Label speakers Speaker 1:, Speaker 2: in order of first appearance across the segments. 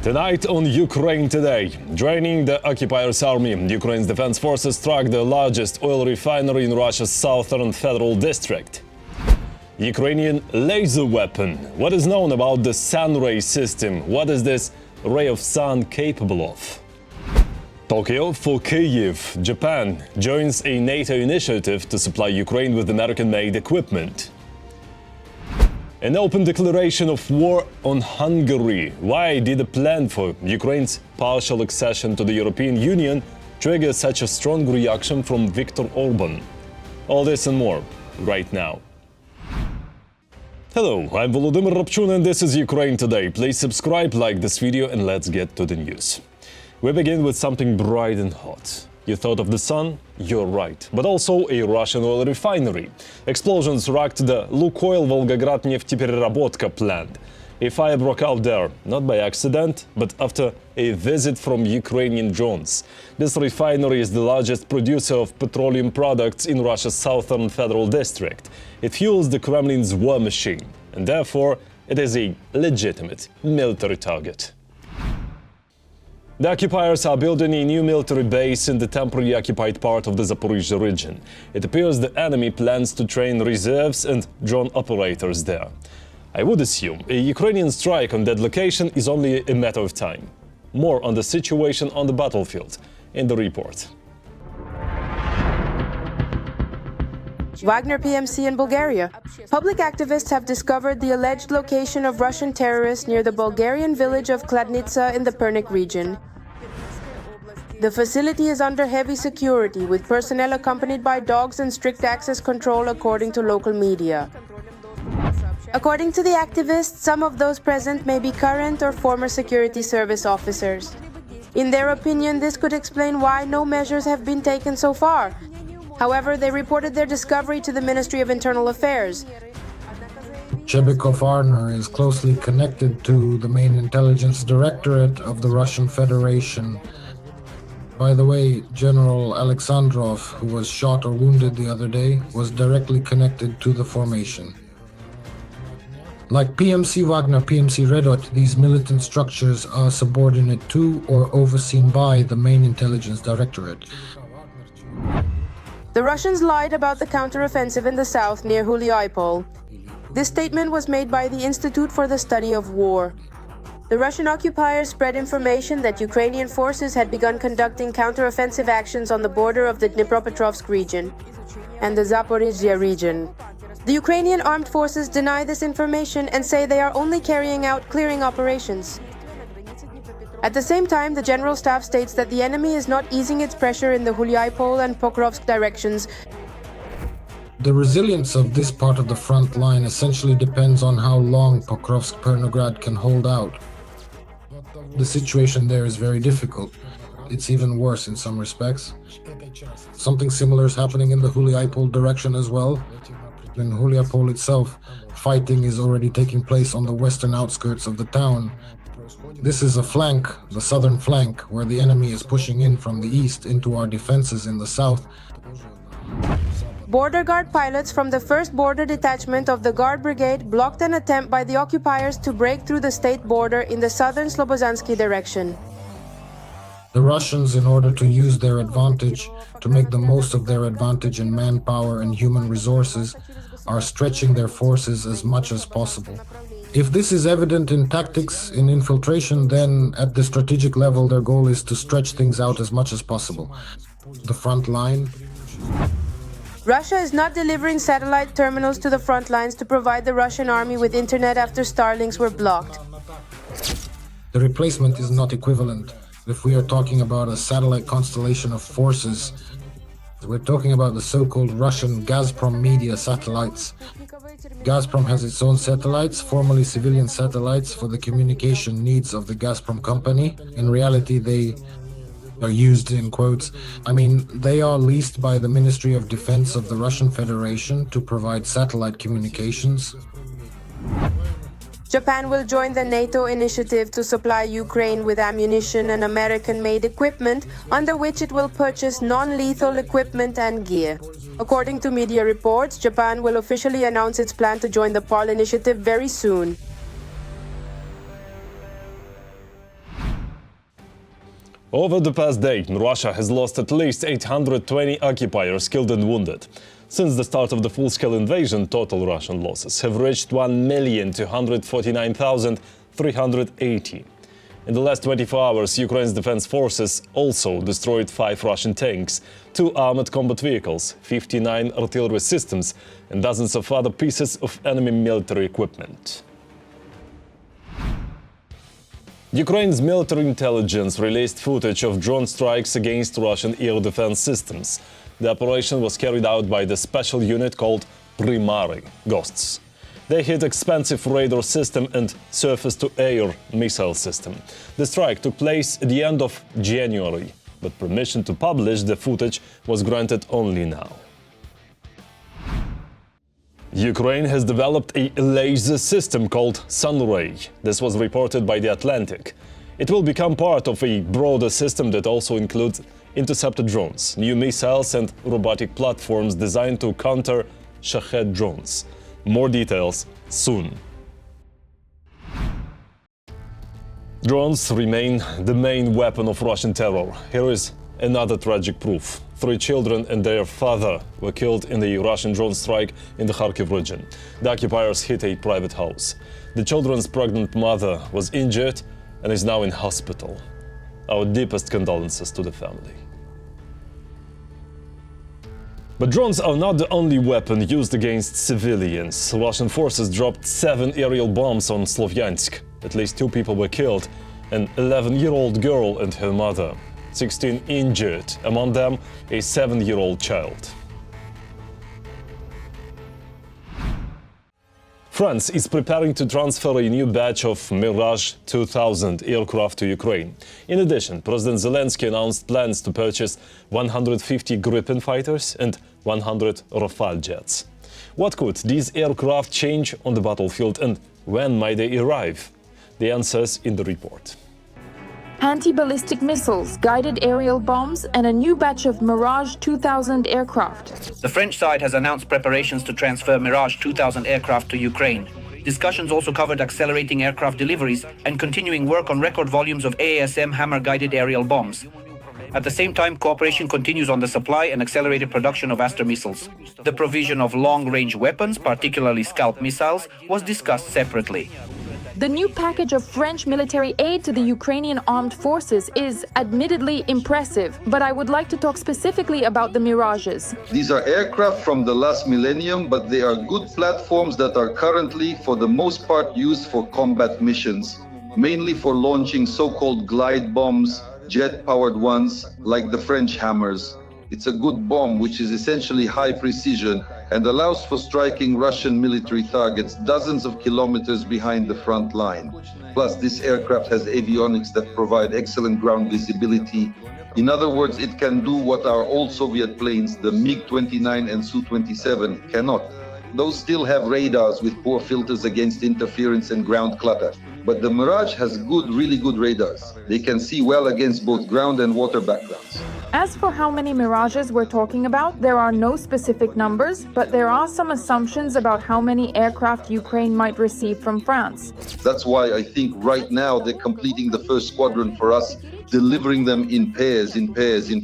Speaker 1: Tonight on Ukraine Today, draining the occupiers' army, Ukraine's defense forces struck the largest oil refinery in Russia's southern federal district. Ukrainian laser weapon. What is known about the Sunray system? What is this ray of sun capable of? Tokyo for Kyiv. Japan joins a NATO initiative to supply Ukraine with American-made equipment. An open declaration of war on Hungary. Why did a plan for Ukraine's partial accession to the European Union trigger such a strong reaction from Viktor Orbán? All this and more right now. Hello, I'm Volodymyr Robchun and this is Ukraine Today. Please subscribe, like this video, and let's get to the news. We begin with something bright and hot. You thought of the sun? You're right. But also a Russian oil refinery. Explosions rocked the Lukoil Volgograd Neftepereработка plant. A fire broke out there, not by accident, but after a visit from Ukrainian drones. This refinery is the largest producer of petroleum products in Russia's southern federal district. It fuels the Kremlin's war machine, and therefore it is a legitimate military target. The occupiers are building a new military base in the temporarily occupied part of the Zaporizhzhia region. It appears the enemy plans to train reserves and drone operators there. I would assume a Ukrainian strike on that location is only a matter of time. More on the situation on the battlefield in the report.
Speaker 2: Wagner PMC in Bulgaria. Public activists have discovered the alleged location of Russian terrorists near the Bulgarian village of Kladnitsa in the Pernik region. The facility is under heavy security, with personnel accompanied by dogs and strict access control according to local media. According to the activists, some of those present may be current or former security service officers. In their opinion, this could explain why no measures have been taken so far. However, they reported their discovery to the Ministry of Internal Affairs.
Speaker 3: Chebikov Arner is closely connected to the main intelligence directorate of the Russian Federation. By the way, General Alexandrov, who was shot or wounded the other day, was directly connected to the formation. Like PMC Wagner, PMC Red Hot, these militant structures are subordinate to or overseen by the main intelligence directorate.
Speaker 2: The Russians lied about the counteroffensive in the south near Huliaipol. This statement was made by the Institute for the Study of War. The Russian occupiers spread information that Ukrainian forces had begun conducting counteroffensive actions on the border of the Dnipropetrovsk region and the Zaporizhzhia region. The Ukrainian armed forces deny this information and say they are only carrying out clearing operations. At the same time, the General Staff states that the enemy is not easing its pressure in the Huliaipol and Pokrovsk directions.
Speaker 3: The resilience of this part of the front line essentially depends on how long Pokrovsk-Pernograd can hold out. The situation there is very difficult. It's even worse in some respects. Something similar is happening in the Huliaipol direction as well. In Huliaipol itself, fighting is already taking place on the western outskirts of the town. This is a flank, the southern flank, where the enemy is pushing in from the east into our defenses in the south.
Speaker 2: Border Guard pilots from the 1st Border Detachment of the Guard Brigade blocked an attempt by the occupiers to break through the state border in the southern Slobozansky direction.
Speaker 3: The Russians, in order to use their advantage, to make the most of their advantage in manpower and human resources, are stretching their forces as much as possible. If this is evident in tactics, in infiltration, then at the strategic level their goal is to stretch things out as much as possible. The front line.
Speaker 2: Russia is not delivering satellite terminals to the front lines to provide the Russian army with internet after Starlinks were blocked.
Speaker 3: The replacement is not equivalent. If we are talking about a satellite constellation of forces, we're talking about the so-called Russian Gazprom media satellites. Gazprom has its own satellites, formerly civilian satellites, for the communication needs of the Gazprom company. In reality, they are used in quotes. They are leased by the Ministry of Defense of the Russian Federation to provide satellite communications.
Speaker 2: Japan will join the NATO initiative to supply Ukraine with ammunition and American-made equipment, under which it will purchase non-lethal equipment and gear. According to media reports, Japan will officially announce its plan to join the PAL initiative very soon.
Speaker 1: Over the past day, Russia has lost at least 820 occupiers killed and wounded. Since the start of the full-scale invasion, total Russian losses have reached 1,249,380. In the last 24 hours, Ukraine's defense forces also destroyed 5 Russian tanks, 2 armored combat vehicles, 59 artillery systems, and dozens of other pieces of enemy military equipment. Ukraine's military intelligence released footage of drone strikes against Russian air defense systems. The operation was carried out by the special unit called Primary Ghosts. They hit expensive radar system and surface-to-air missile system. The strike took place at the end of January, but permission to publish the footage was granted only now. Ukraine has developed a laser system called Sunray. This was reported by The Atlantic. It will become part of a broader system that also includes interceptor drones, new missiles and robotic platforms designed to counter Shahed drones. More details soon. Drones remain the main weapon of Russian terror. Here is another tragic proof. 3 children and their father were killed in the Russian drone strike in the Kharkiv region. The occupiers hit a private house. The children's pregnant mother was injured and is now in hospital. Our deepest condolences to the family. But drones are not the only weapon used against civilians. Russian forces dropped 7 aerial bombs on Slovyansk. At least 2 people were killed, an 11-year-old girl and her mother. 16 injured, among them a 7-year-old child. France is preparing to transfer a new batch of Mirage 2000 aircraft to Ukraine. In addition, President Zelensky announced plans to purchase 150 Gripen fighters and 100 Rafale jets. What could these aircraft change on the battlefield and when might they arrive? The answers in the report.
Speaker 4: Anti-ballistic missiles, guided aerial bombs, and a new batch of Mirage 2000 aircraft.
Speaker 5: The French side has announced preparations to transfer Mirage 2000 aircraft to Ukraine. Discussions also covered accelerating aircraft deliveries and continuing work on record volumes of AASM hammer-guided aerial bombs. At the same time, cooperation continues on the supply and accelerated production of Aster missiles. The provision of long-range weapons, particularly Scalp missiles, was discussed separately.
Speaker 4: The new package of French military aid to the Ukrainian armed forces is admittedly impressive, but I would like to talk specifically about the Mirages.
Speaker 6: These are aircraft from the last millennium, but they are good platforms that are currently, for the most part, used for combat missions, mainly for launching so-called glide bombs, jet-powered ones, like the French hammers. It's a good bomb, which is essentially high precision and allows for striking Russian military targets dozens of kilometers behind the front line. Plus, this aircraft has avionics that provide excellent ground visibility. In other words, it can do what our old Soviet planes, the MiG-29 and Su-27, cannot. Those still have radars with poor filters against interference and ground clutter. But the Mirage has really good radars. They can see well against both ground and water backgrounds.
Speaker 4: As for how many Mirages we're talking about, there are no specific numbers, but there are some assumptions about how many aircraft Ukraine might receive from France.
Speaker 6: That's why I think right now they're completing the first squadron for us, delivering them in pairs, in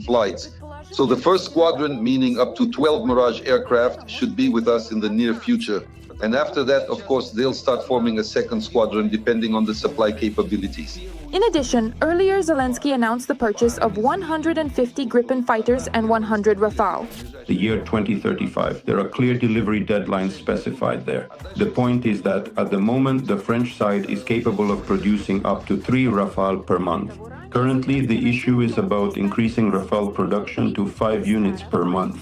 Speaker 6: flights. So the first squadron, meaning up to 12 Mirage aircraft, should be with us in the near future. And after that, of course, they'll start forming a second squadron depending on the supply capabilities.
Speaker 4: In addition, earlier Zelensky announced the purchase of 150 Gripen fighters and 100 Rafale.
Speaker 7: The year 2035. There are clear delivery deadlines specified there. The point is that at the moment the French side is capable of producing up to 3 Rafale per month. Currently, the issue is about increasing Rafale production to 5 units per month.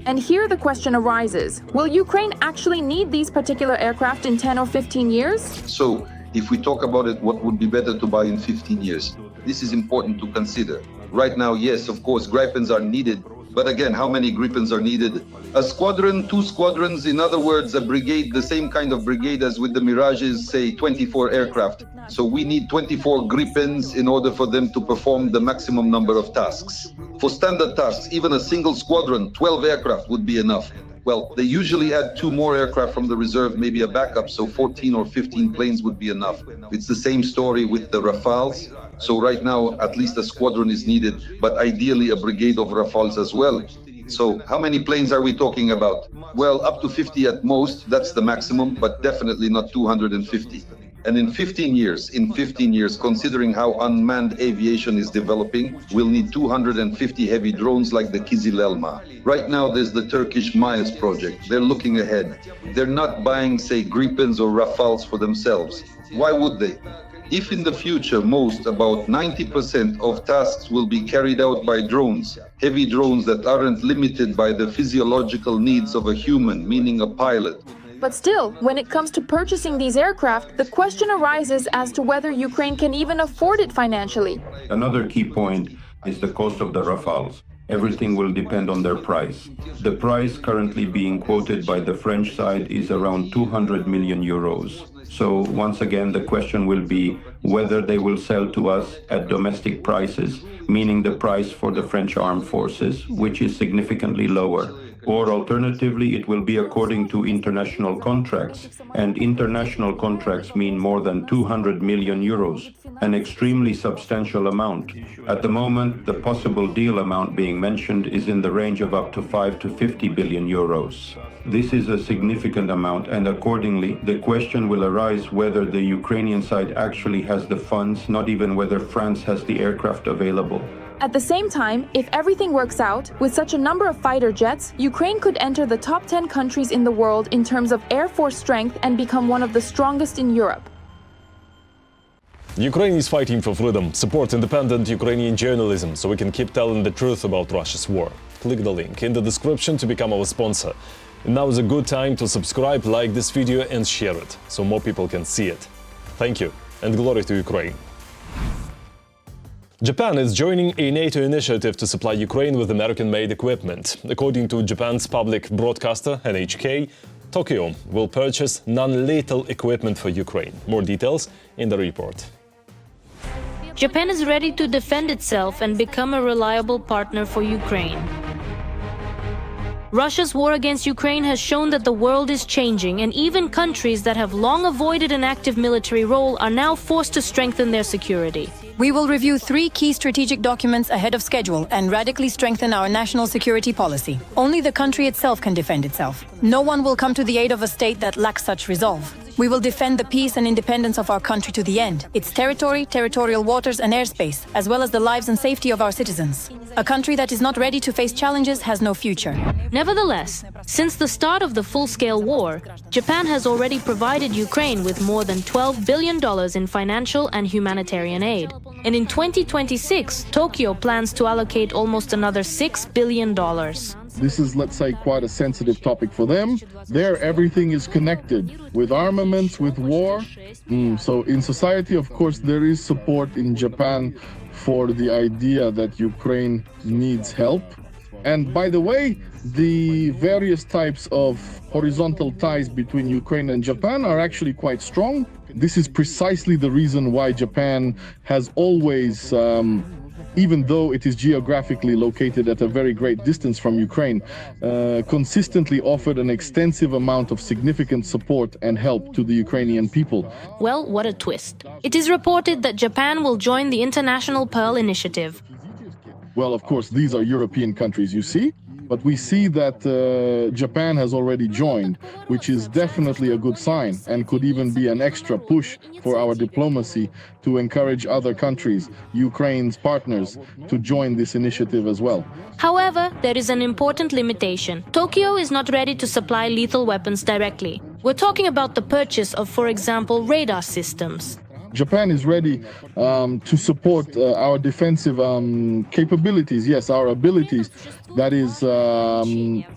Speaker 4: And here the question arises, will Ukraine actually need these particular aircraft in 10 or 15 years?
Speaker 6: So, if we talk about it, what would be better to buy in 15 years? This is important to consider. Right now, yes, of course, Gripens are needed. But again, how many Gripens are needed? A squadron, 2 squadrons, in other words, a brigade, the same kind of brigade as with the Mirages, say 24 aircraft. So we need 24 Gripens in order for them to perform the maximum number of tasks. For standard tasks, even a single squadron, 12 aircraft would be enough. Well, they usually add 2 more aircraft from the reserve, maybe a backup, so 14 or 15 planes would be enough. It's the same story with the Rafales. So right now, at least a squadron is needed, but ideally a brigade of Rafales as well. So how many planes are we talking about? Well, up to 50 at most, that's the maximum, but definitely not 250. And in 15 years, considering how unmanned aviation is developing, we'll need 250 heavy drones like the Kizil Elma. Right now, there's the Turkish Miles project. They're looking ahead. They're not buying, say, Gripens or Rafales for themselves. Why would they? If in the future, about 90% of tasks will be carried out by drones, heavy drones that aren't limited by the physiological needs of a human, meaning a pilot.
Speaker 4: But still, when it comes to purchasing these aircraft, the question arises as to whether Ukraine can even afford it financially.
Speaker 7: Another key point is the cost of the Rafales. Everything will depend on their price. The price currently being quoted by the French side is around 200 million euros. So once again, the question will be whether they will sell to us at domestic prices, meaning the price for the French armed forces, which is significantly lower. Or alternatively, it will be according to international contracts, and international contracts mean more than 200 million euros, an extremely substantial amount. At the moment, the possible deal amount being mentioned is in the range of up to 5 to 50 billion euros. This is a significant amount, and accordingly, the question will arise whether the Ukrainian side actually has the funds, not even whether France has the aircraft available.
Speaker 4: At the same time, if everything works out, with such a number of fighter jets, Ukraine could enter the top 10 countries in the world in terms of air force strength and become one of the strongest in Europe.
Speaker 1: Ukraine is fighting for freedom. Support independent Ukrainian journalism so we can keep telling the truth about Russia's war. Click the link in the description to become our sponsor. And now is a good time to subscribe, like this video and share it so more people can see it. Thank you and glory to Ukraine. Japan is joining a NATO initiative to supply Ukraine with American-made equipment. According to Japan's public broadcaster, NHK, Tokyo will purchase non-lethal equipment for Ukraine. More details in the report.
Speaker 8: Japan is ready to defend itself and become a reliable partner for Ukraine. Russia's war against Ukraine has shown that the world is changing, and even countries that have long avoided an active military role are now forced to strengthen their security.
Speaker 9: We will review 3 key strategic documents ahead of schedule and radically strengthen our national security policy. Only the country itself can defend itself. No one will come to the aid of a state that lacks such resolve. We will defend the peace and independence of our country to the end, its territory, territorial waters and airspace, as well as the lives and safety of our citizens. A country that is not ready to face challenges has no future.
Speaker 8: Nevertheless, since the start of the full-scale war, Japan has already provided Ukraine with more than $12 billion in financial and humanitarian aid. And in 2026, Tokyo plans to allocate almost another $6 billion.
Speaker 10: This is, let's say, quite a sensitive topic for them. There, everything is connected with armaments, with war. So in society, of course, there is support in Japan for the idea that Ukraine needs help. And by the way, the various types of horizontal ties between Ukraine and Japan are actually quite strong. This is precisely the reason why Japan has always, even though it is geographically located at a very great distance from Ukraine, consistently offered an extensive amount of significant support and help to the Ukrainian people.
Speaker 8: Well, what a twist. It is reported that Japan will join the International Pearl Initiative.
Speaker 10: Well, of course, these are European countries, you see. But we see that Japan has already joined, which is definitely a good sign and could even be an extra push for our diplomacy to encourage other countries, Ukraine's partners, to join this initiative as well.
Speaker 8: However, there is an important limitation. Tokyo is not ready to supply lethal weapons directly. We're talking about the purchase of, for example, radar systems.
Speaker 10: Japan is ready to support our defensive capabilities, yes, our abilities. That is,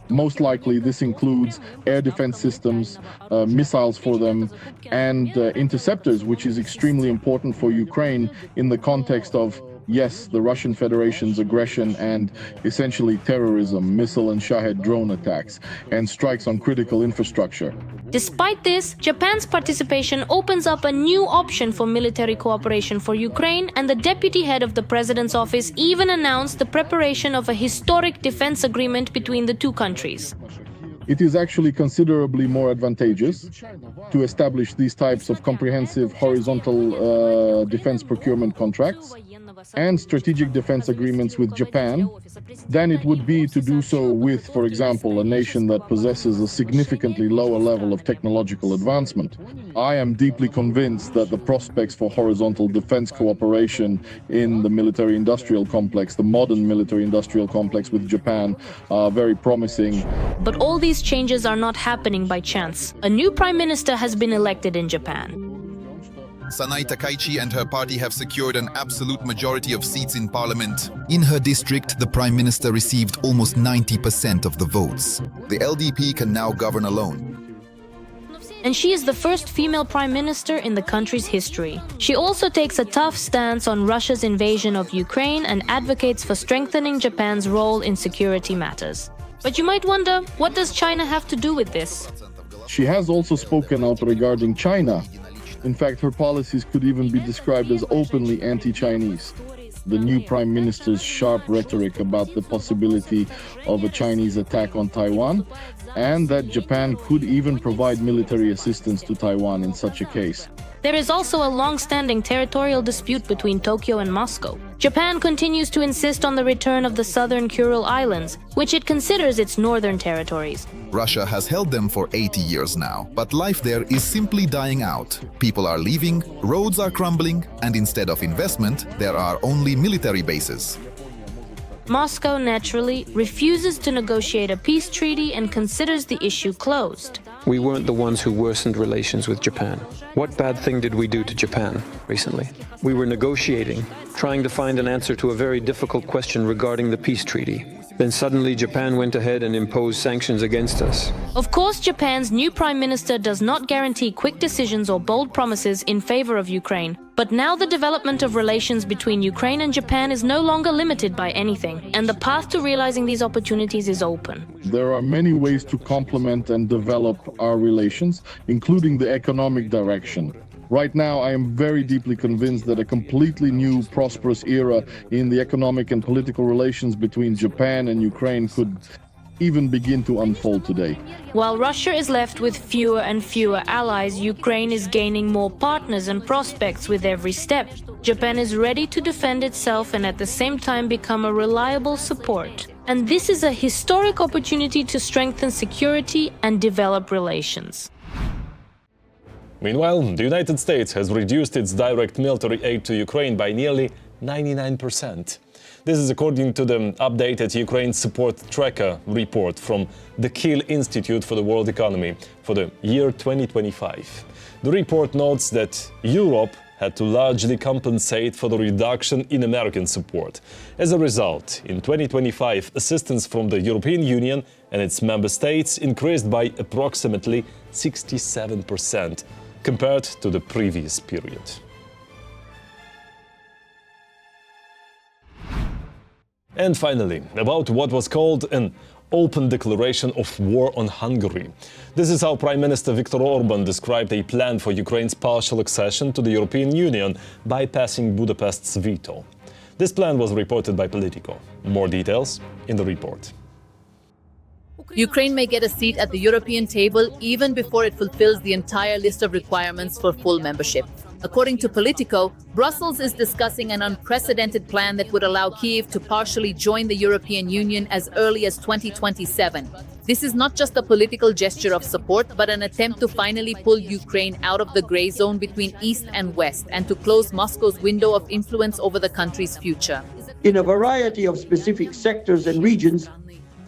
Speaker 10: most likely this includes air defense systems, missiles for them, and interceptors, which is extremely important for Ukraine in the context of, yes, the Russian Federation's aggression and essentially terrorism, missile and Shahed drone attacks, and strikes on critical infrastructure.
Speaker 8: Despite this, Japan's participation opens up a new option for military cooperation for Ukraine, and the deputy head of the president's office even announced the preparation of a historic defense agreement between the two countries.
Speaker 10: It is actually considerably more advantageous to establish these types of comprehensive horizontal defense procurement contracts and strategic defense agreements with Japan than it would be to do so with, for example, a nation that possesses a significantly lower level of technological advancement. I am deeply convinced that the prospects for horizontal defense cooperation in the military-industrial complex, the modern military-industrial complex with Japan, are very promising.
Speaker 8: But all these changes are not happening by chance. A new prime minister has been elected in Japan.
Speaker 11: Sanai Takaichi and her party have secured an absolute majority of seats in parliament. In her district, the prime minister received almost 90% of the votes. The LDP can now govern alone.
Speaker 8: And she is the first female prime minister in the country's history. She also takes a tough stance on Russia's invasion of Ukraine and advocates for strengthening Japan's role in security matters. But you might wonder, what does China have to do with this?
Speaker 10: She has also spoken out regarding China. In fact, her policies could even be described as openly anti-Chinese. The new prime minister's sharp rhetoric about the possibility of a Chinese attack on Taiwan, and that Japan could even provide military assistance to Taiwan in such a case.
Speaker 8: There is also a long-standing territorial dispute between Tokyo and Moscow. Japan continues to insist on the return of the southern Kuril Islands, which it considers its northern territories.
Speaker 11: Russia has held them for 80 years now, but life there is simply dying out. People are leaving, roads are crumbling, and instead of investment, there are only military bases.
Speaker 8: Moscow, naturally, refuses to negotiate a peace treaty and considers the issue closed.
Speaker 12: We weren't the ones who worsened relations with Japan. What bad thing did we do to Japan recently? We were negotiating, trying to find an answer to a very difficult question regarding the peace treaty. Then suddenly Japan went ahead and imposed sanctions against us.
Speaker 8: Of course, Japan's new prime minister does not guarantee quick decisions or bold promises in favor of Ukraine. But now the development of relations between Ukraine and Japan is no longer limited by anything, and the path to realizing these opportunities is open.
Speaker 10: There are many ways to complement and develop our relations, including the economic direction. Right now, I am very deeply convinced that a completely new, prosperous era in the economic and political relations between Japan and Ukraine could even begin to unfold today.
Speaker 8: While Russia is left with fewer and fewer allies, Ukraine is gaining more partners and prospects with every step. Japan is ready to defend itself and at the same time become a reliable support. And this is a historic opportunity to strengthen security and develop relations.
Speaker 1: Meanwhile, the United States has reduced its direct military aid to Ukraine by nearly 99%. This is according to the updated Ukraine Support Tracker report from the Kiel Institute for the World Economy for the year 2025. The report notes that Europe had to largely compensate for the reduction in American support. As a result, in 2025, assistance from the European Union and its member states increased by approximately 67% compared to the previous period. And finally, about what was called an open declaration of war on Hungary. This is how Prime Minister Viktor Orbán described a plan for Ukraine's partial accession to the European Union, bypassing Budapest's veto. This plan was reported by Politico. More details in the report.
Speaker 13: Ukraine may get a seat at the European table even before it fulfills the entire list of requirements for full membership. According to Politico, Brussels is discussing an unprecedented plan that would allow Kyiv to partially join the European Union as early as 2027. This is not just a political gesture of support, but an attempt to finally pull Ukraine out of the gray zone between East and West and to close Moscow's window of influence over the country's future.
Speaker 14: In a variety of specific sectors and regions,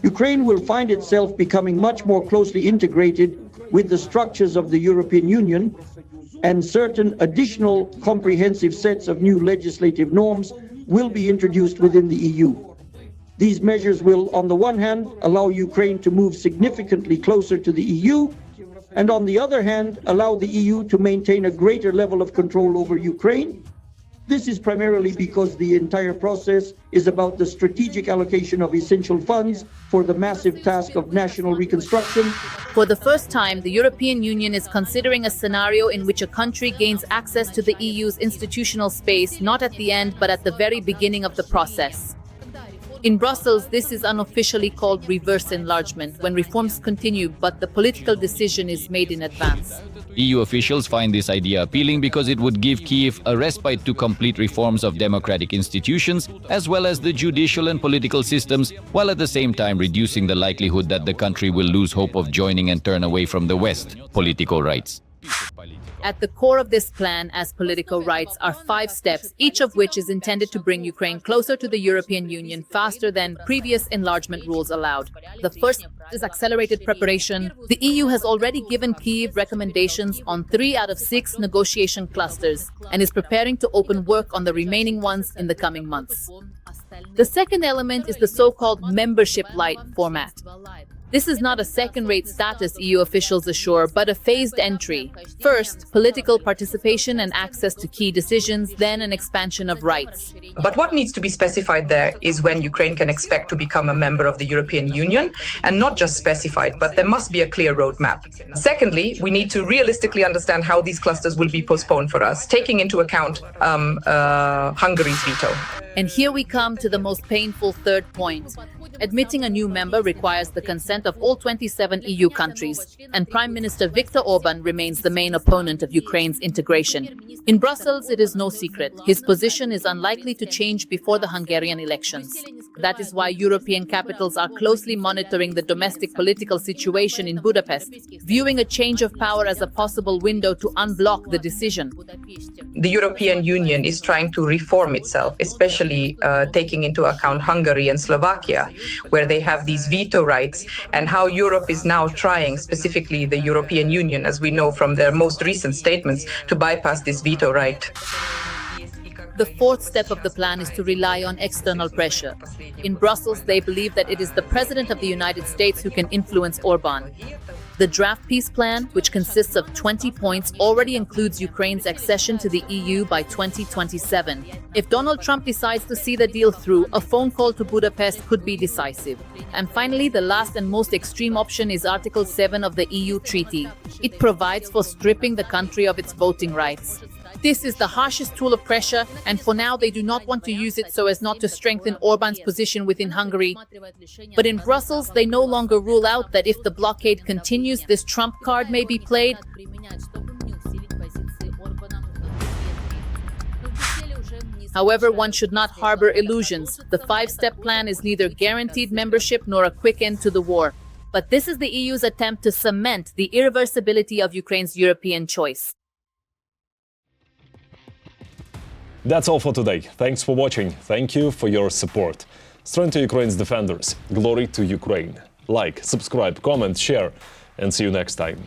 Speaker 14: Ukraine will find itself becoming much more closely integrated with the structures of the European Union, and certain additional comprehensive sets of new legislative norms will be introduced within the EU. These measures will, on the one hand, allow Ukraine to move significantly closer to the EU, and on the other hand, allow the EU to maintain a greater level of control over Ukraine. This is primarily because the entire process is about the strategic allocation of essential funds for the massive task of national reconstruction.
Speaker 13: For the first time, the European Union is considering a scenario in which a country gains access to the EU's institutional space, not at the end, but at the very beginning of the process. In Brussels, this is unofficially called reverse enlargement, when reforms continue, but the political decision is made in advance.
Speaker 15: EU officials find this idea appealing because it would give Kyiv a respite to complete reforms of democratic institutions, as well as the judicial and political systems, while at the same time reducing the likelihood that the country will lose hope of joining and turn away from the West, political rights.
Speaker 13: At the core of this plan as political rights are 5 steps, each of which is intended to bring Ukraine closer to the European Union faster than previous enlargement rules allowed. The first is accelerated preparation. The EU has already given Kyiv recommendations on 3 out of 6 negotiation clusters and is preparing to open work on the remaining ones in the coming months. The second element is the so-called membership light format. This is not a second-rate status, EU officials assure, but a phased entry. First, political participation and access to key decisions, then an expansion of rights.
Speaker 16: But what needs to be specified there is when Ukraine can expect to become a member of the European Union, and not just specified, but there must be a clear roadmap. Secondly, we need to realistically understand how these clusters will be postponed for us, taking into account Hungary's veto.
Speaker 13: And here we come to the most painful third point. Admitting a new member requires the consent of all 27 EU countries, and Prime Minister Viktor Orbán remains the main opponent of Ukraine's integration. In Brussels, it is no secret. His position is unlikely to change before the Hungarian elections. That is why European capitals are closely monitoring the domestic political situation in Budapest, viewing a change of power as a possible window to unblock the decision.
Speaker 16: The European Union is trying to reform itself, especially taking into account Hungary and Slovakia, where they have these veto rights, and how Europe is now trying, specifically the European Union, as we know from their most recent statements, to bypass this veto right.
Speaker 13: The fourth step of the plan is to rely on external pressure. In Brussels, they believe that it is the President of the United States who can influence Orban. The draft peace plan, which consists of 20 points, already includes Ukraine's accession to the EU by 2027. If Donald Trump decides to see the deal through, a phone call to Budapest could be decisive. And finally, the last and most extreme option is Article 7 of the EU Treaty. It provides for stripping the country of its voting rights. This is the harshest tool of pressure, and for now they do not want to use it so as not to strengthen Orban's position within Hungary. But in Brussels, they no longer rule out that if the blockade continues, this trump card may be played. However, one should not harbor illusions. The 5-step plan is neither guaranteed membership nor a quick end to the war. But this is the EU's attempt to cement the irreversibility of Ukraine's European choice.
Speaker 1: That's all for today. Thanks for watching. Thank you for your support. Strength to Ukraine's defenders. Glory to Ukraine. Like, subscribe, comment, share, and see you next time.